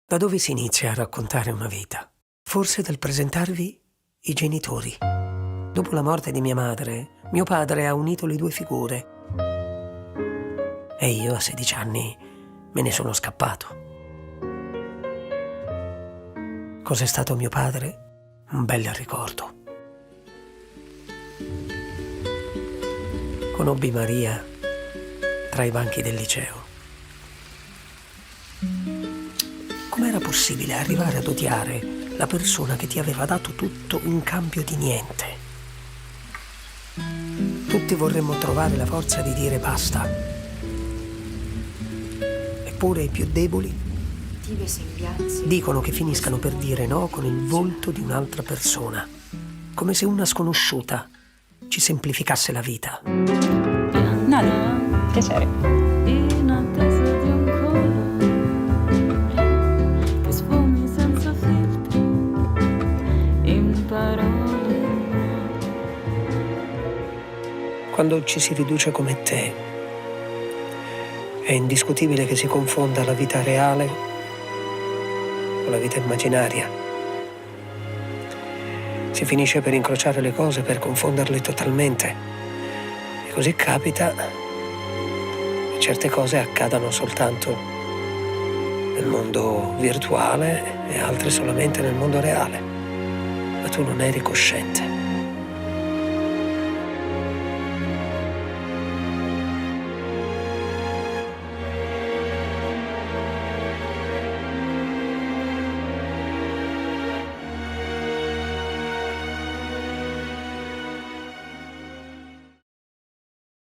Da dove si inizia a raccontare una vita? Forse dal presentarvi i genitori. Dopo la morte di mia madre, mio padre ha unito le due figure. E io a 16 anni me ne sono scappato. Cos'è stato mio padre? Un bel ricordo. Conobbi Maria tra i banchi del liceo. Com'era possibile arrivare ad odiare la persona che ti aveva dato tutto in cambio di niente? Tutti vorremmo trovare la forza di dire basta. Eppure i più deboli dicono che finiscano per dire no con il volto di un'altra persona, come se una sconosciuta ci semplificasse la vita. Nani, piacere. In attesa di un colore che sfumi senza filtri in parole. Quando ci si riduce come te, è indiscutibile che si confonda la vita reale con la vita immaginaria. Si finisce per incrociare le cose, per confonderle totalmente. E così capita che certe cose accadano soltanto nel mondo virtuale e altre solamente nel mondo reale. Ma tu non eri cosciente.